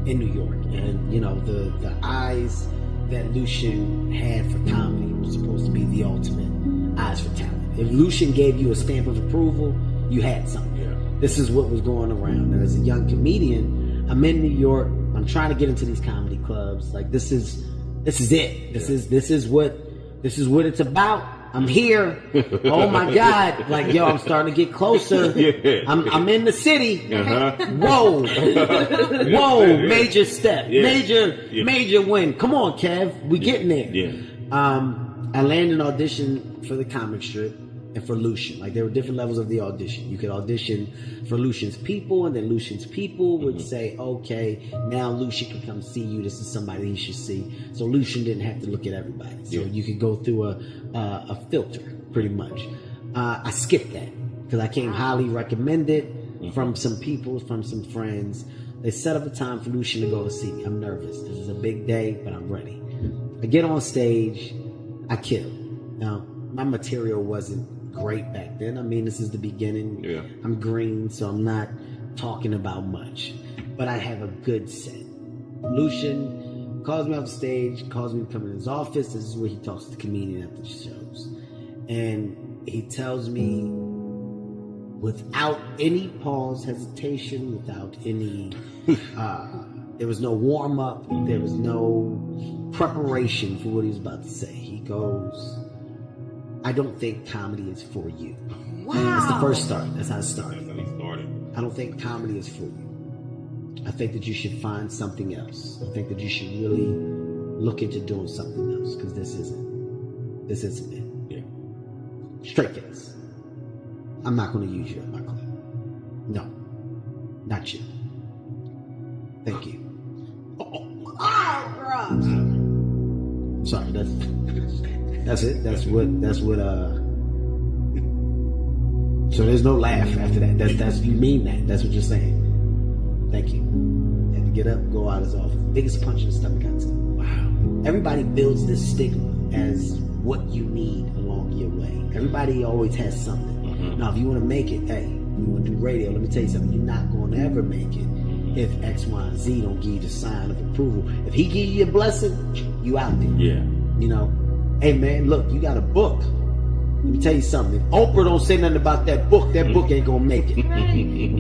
in New York. And, you know, the eyes that Lucian had for comedy was supposed to be the ultimate eyes for talent. If Lucian gave you a stamp of approval, you had something. Yeah. This is what was going around. And as a young comedian, I'm in New York. I'm trying to get into these comedy clubs. Like, this is it. This is what it's about. I'm here. Oh my God. Like, yo, I'm starting to get closer. Yeah. I'm in the city. Uh-huh. Whoa. Whoa. Major step. Yeah. Major win. Come on, Kev. We getting there. Yeah. I landed an audition for the comic strip and for Lucian. Like, there were different levels of the audition. You could audition for Lucian's people, and then Lucian's people would say, okay, now Lucian can come see you. This is somebody he should see. So Lucian didn't have to look at everybody. So you could go through a filter, pretty much. I skipped that because I came highly recommended from some people, from some friends. They set up a time for Lucian to go to see me. I'm nervous. This is a big day, but I'm ready. I get on stage. I kill. Now, my material wasn't great back then. I mean, this is the beginning. Yeah. I'm green, so I'm not talking about much. But I have a good set. Lucian calls me off the stage, calls me to come in his office. This is where he talks to the comedian after the shows. And he tells me, without any pause, hesitation, without any... there was no warm-up. There was no preparation for what he was about to say. He goes... I don't think comedy is for you. Wow. That's the first start. That's how it started. That's how he started. I don't think comedy is for you. I think that you should find something else. I think that you should really look into doing something else, because this isn't it. Yeah. Straight face. I'm not going to use you at my club. No. Not you. Thank you. Oh, gross. Sorry, that's it. That's what so there's no laugh after that. That's you mean that. That's what you're saying. Thank you. Had to get up, go out of his office. Biggest punch in the stomach I took. Wow. Everybody builds this stigma as what you need along your way. Everybody always has something. Mm-hmm. Now, if you want to make it, hey, you want to do radio, let me tell you something. You're not going to ever make it if X, Y, and Z don't give you the sign of approval. If he give you a blessing, you out there. Yeah. You know, hey man, look, you got a book. Let me tell you something. If Oprah don't say nothing about that book ain't gonna make it.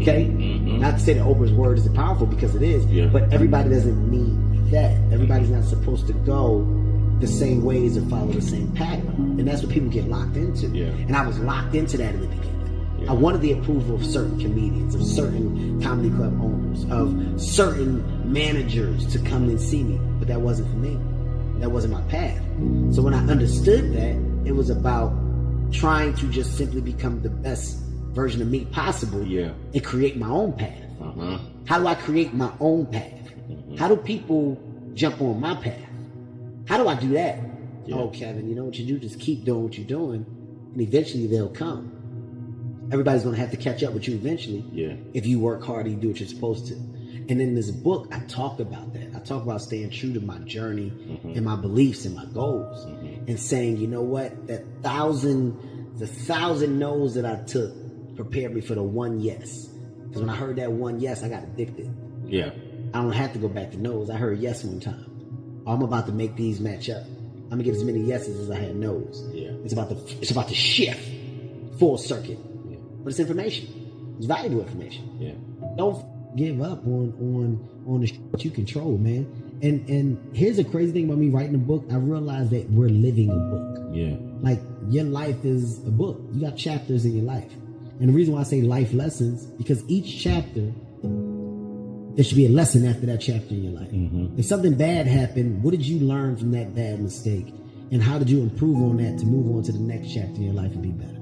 Okay? Not to say that Oprah's word isn't powerful, because it is, but everybody doesn't need that. Everybody's not supposed to go the same ways or follow the same pattern. And that's what people get locked into. Yeah. And I was locked into that in the beginning. Yeah. I wanted the approval of certain comedians, of certain comedy club owners, of certain managers to come and see me. But that wasn't for me. That wasn't my path. So when I understood that, it was about trying to just simply become the best version of me possible and create my own path. Uh-huh. How do I create my own path? How do people jump on my path? How do I do that? Yeah. Oh, Kevin, you know what you do? Just keep doing what you're doing, and eventually they'll come. Everybody's going to have to catch up with you eventually. Yeah. If you work hard and you do what you're supposed to. And in this book, I talk about that. I talk about staying true to my journey and my beliefs and my goals, and saying, you know what, the thousand no's that I took prepared me for the one yes. Because when I heard that one yes, I got addicted. Yeah. I don't have to go back to no's. I heard yes one time. I'm about to make these match up. I'm gonna get as many yeses as I had no's. Yeah. It's about to shift full circuit. Yeah. But it's information. It's valuable information. Yeah. Don't give up on the shit you control, man. And here's the crazy thing about me writing a book. I realized that we're living a book. Yeah. Like, your life is a book. You got chapters in your life. And the reason why I say life lessons, because each chapter, there should be a lesson after that chapter in your life. If something bad happened, what did you learn from that bad mistake? And how did you improve on that to move on to the next chapter in your life and be better?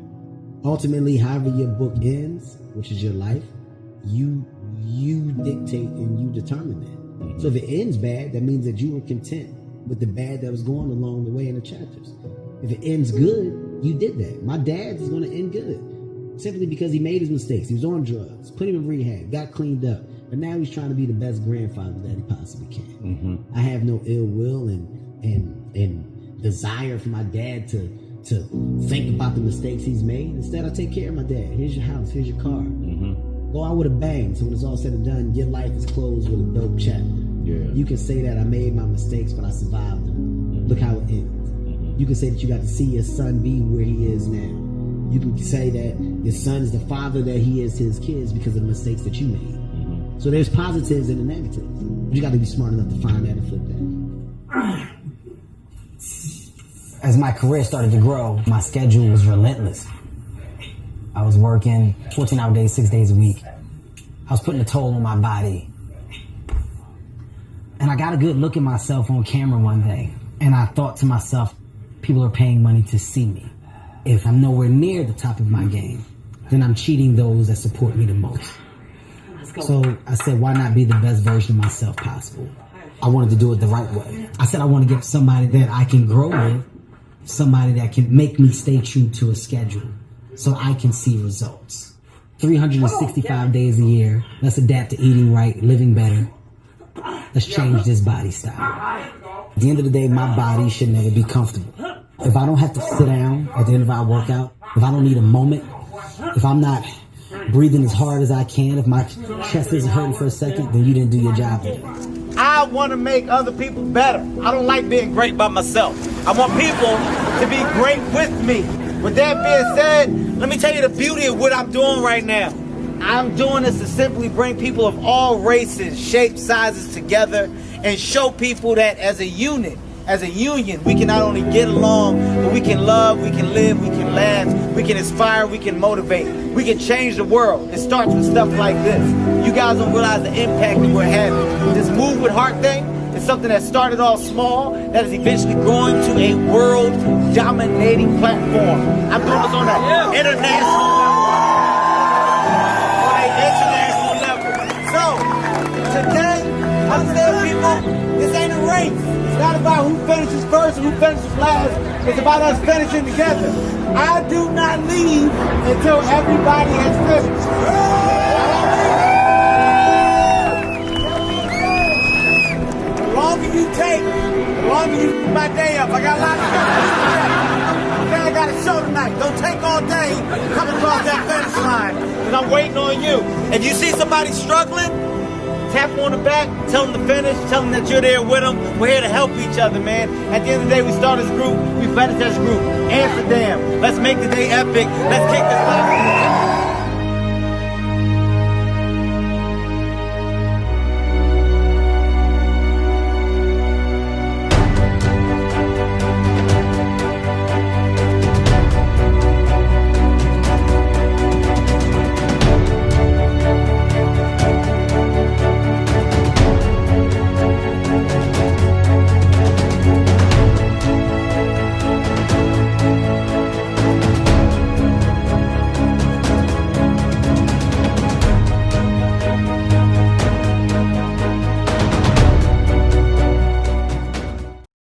Ultimately, however your book ends, which is your life, you dictate and you determine that. So if it ends bad, that means that you were content with the bad that was going along the way in the chapters. If it ends good, you did that. My dad's is going to end good, simply because he made his mistakes. He was on drugs, put him in rehab, got cleaned up, but now he's trying to be the best grandfather that he possibly can. I have no ill will and desire for my dad to think about the mistakes he's made. Instead, I take care of my dad. Here's your house, here's your car. Go out with a bang, so when it's all said and done, your life is closed with a dope chapter. Yeah. You can say that I made my mistakes, but I survived them. Look how it ends. You can say that you got to see your son be where he is now. You can say that your son is the father that he is to his kids because of the mistakes that you made. So there's positives and the negatives. But you got to be smart enough to find that and flip that. As my career started to grow, my schedule was relentless. I was working 14-hour days, 6 days a week. I was putting a toll on my body. And I got a good look at myself on camera one day. And I thought to myself, people are paying money to see me. If I'm nowhere near the top of my game, then I'm cheating those that support me the most. So I said, why not be the best version of myself possible? I wanted to do it the right way. I said I want to get somebody that I can grow with, somebody that can make me stay true to a schedule so I can see results. 365 days a year. Let's adapt to eating right, living better. Let's change this body style. At the end of the day, my body should never be comfortable. If I don't have to sit down at the end of our workout, if I don't need a moment, if I'm not breathing as hard as I can, if my chest isn't hurting for a second, then you didn't do your job today. I want to make other people better. I don't like being great by myself. I want people to be great with me. With that being said, let me tell you the beauty of what I'm doing right now. I'm doing this to simply bring people of all races, shapes, sizes together and show people that as a unit, as a union, we can not only get along, but we can love, we can live, we can laugh, we can inspire, we can motivate, we can change the world. It starts with stuff like this. You guys don't realize the impact that we're having. This Move with Heart thing is something that started off small, that is eventually growing to a world-dominating platform. I'm doing this on an international level. So, today, I'm telling people, this ain't a race. It's not about who finishes first and who finishes last. It's about us finishing together. I do not leave until everybody has finished. The longer you take, the longer you keep my day up. I got a lot of stuff. Okay, I got a show tonight. Don't take all day coming across that finish line because I'm waiting on you. If you see somebody struggling, tap them on the back, tell them to finish, tell them that you're there with them. We're here to help each other, man. At the end of the day, we start as a group, we finish as a group. Amsterdam, let's make the day epic. Let's kick this off.